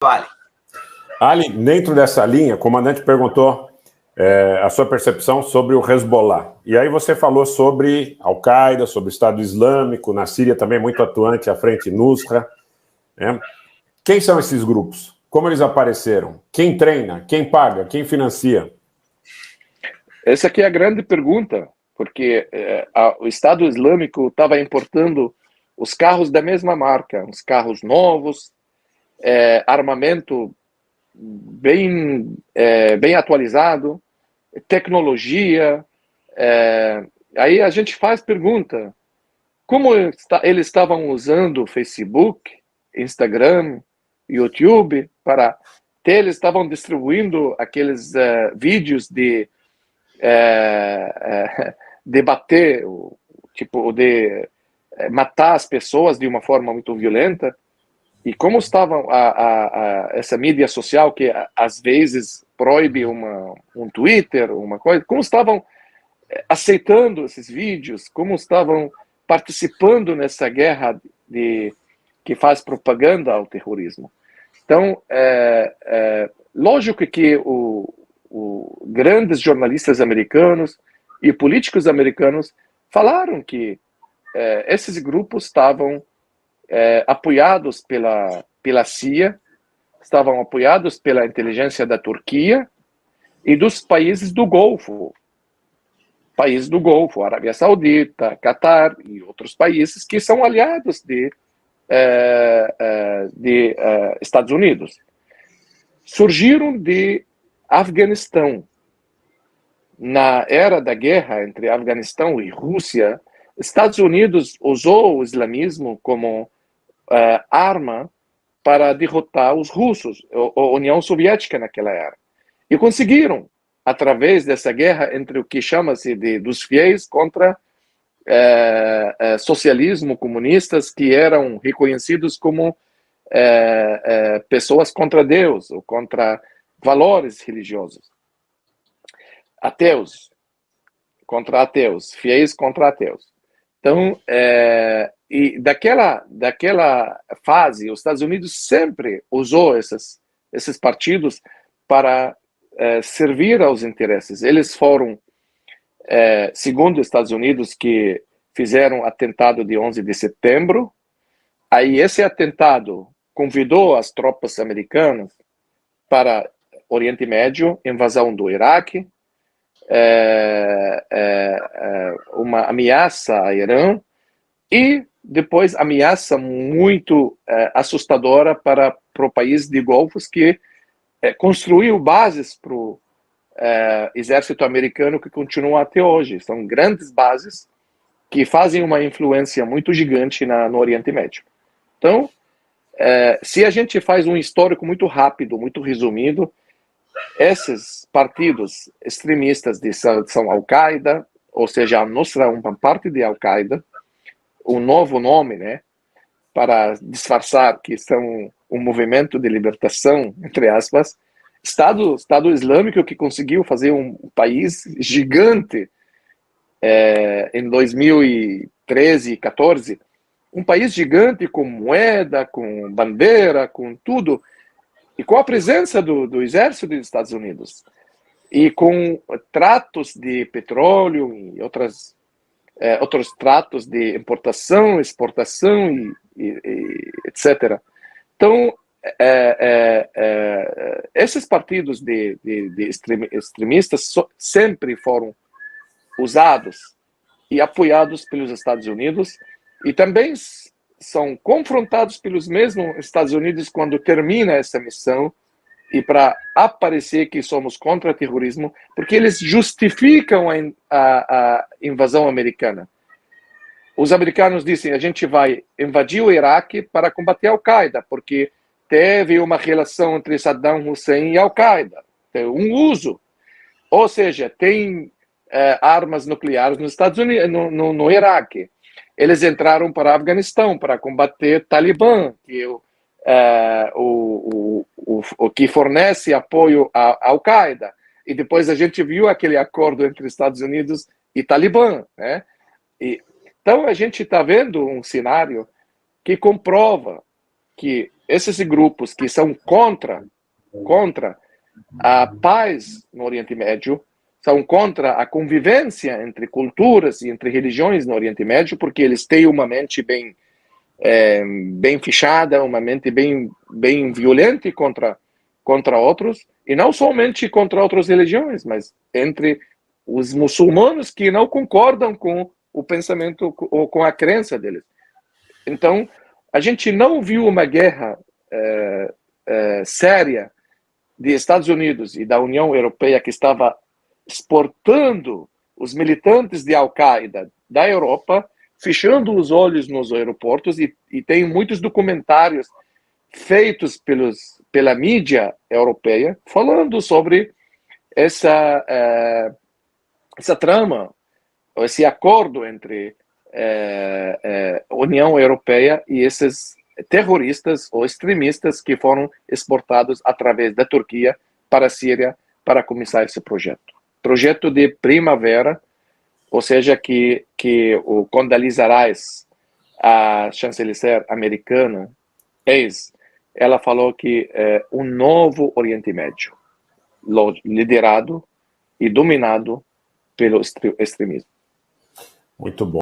Vale. Ali, dentro dessa linha, o comandante perguntou a sua percepção sobre o Hezbollah. E aí você falou sobre Al-Qaeda, sobre o Estado Islâmico, na Síria também muito atuante, a Frente Nusra. Né? Quem são esses grupos? Como eles apareceram? Quem treina? Quem paga? Quem financia? Essa aqui é a grande pergunta, porque o Estado Islâmico estava importando os carros da mesma marca, os carros novos, armamento bem atualizado, tecnologia. Aí a gente faz pergunta, como eles estavam usando Facebook, Instagram, YouTube, eles estavam distribuindo aqueles vídeos de debater, tipo, de matar as pessoas de uma forma muito violenta. E como estava essa mídia social que às vezes proíbe um Twitter, uma coisa, como estavam aceitando esses vídeos, como estavam participando nessa guerra que faz propaganda ao terrorismo. Então, lógico que grandes jornalistas americanos e políticos americanos falaram que esses grupos estavam apoiados pela CIA, estavam apoiados pela inteligência da Turquia e dos países do Golfo. Países do Golfo, Arábia Saudita, Catar e outros países que são aliados de Estados Unidos. Surgiram de Afeganistão. Na era da guerra entre Afeganistão e Rússia, Estados Unidos usou o islamismo como arma para derrotar os russos, a União Soviética naquela era. E conseguiram, através dessa guerra entre o que chama-se dos fiéis contra socialismo, comunistas, que eram reconhecidos como pessoas contra Deus, ou contra valores religiosos. Ateus contra ateus, fiéis contra ateus. Então, e daquela fase, os Estados Unidos sempre usou esses partidos para servir aos interesses. Eles foram, segundo os Estados Unidos, que fizeram o atentado de 11 de setembro. Aí esse atentado convidou as tropas americanas para Oriente Médio, invasão do Iraque, uma ameaça a Irã e depois ameaça muito assustadora para o país de Golfos, que construiu bases para o exército americano que continua até hoje. São grandes bases que fazem uma influência muito gigante no Oriente Médio. Então, se a gente faz um histórico muito rápido, muito resumido, esses partidos extremistas são Al-Qaeda, ou seja, a Nusra é uma parte de Al-Qaeda, um novo nome, né, para disfarçar que são um movimento de libertação, entre aspas, Estado Islâmico, que conseguiu fazer um país gigante em 2013 e 2014, um país gigante com moeda, com bandeira, com tudo, e com a presença do exército dos Estados Unidos, e com tratos de petróleo e outros tratos de importação, exportação e etc. Então, esses partidos de extremistas sempre foram usados e apoiados pelos Estados Unidos, e também são confrontados pelos mesmos Estados Unidos quando termina essa missão, e para aparecer que somos contra o terrorismo, porque eles justificam a invasão americana. Os americanos dizem, a gente vai invadir o Iraque para combater a Al-Qaeda, porque teve uma relação entre Saddam Hussein e a Al-Qaeda, tem um uso. Ou seja, tem armas nucleares nos Estados Unidos, no Iraque. Eles entraram para o Afeganistão para combater Talibã, que o que fornece apoio à Al-Qaeda. E depois a gente viu aquele acordo entre Estados Unidos e Talibã, né? Então a gente está vendo um cenário que comprova que esses grupos que são contra a paz no Oriente Médio, são contra a convivência entre culturas e entre religiões no Oriente Médio, porque eles têm uma mente bem fechada, uma mente bem violenta contra outros, e não somente contra outras religiões, mas entre os muçulmanos que não concordam com o pensamento ou com a crença deles. Então, a gente não viu uma guerra séria de Estados Unidos e da União Europeia, que estava exportando os militantes de Al-Qaeda da Europa, fechando os olhos nos aeroportos, e tem muitos documentários feitos pela mídia europeia falando sobre essa trama, esse acordo entre União Europeia e esses terroristas ou extremistas que foram exportados através da Turquia para a Síria para começar esse projeto de primavera, ou seja, que o Condoleezza Rice, a chanceler americana, ela falou que um novo Oriente Médio, liderado e dominado pelo extremismo. Muito bom.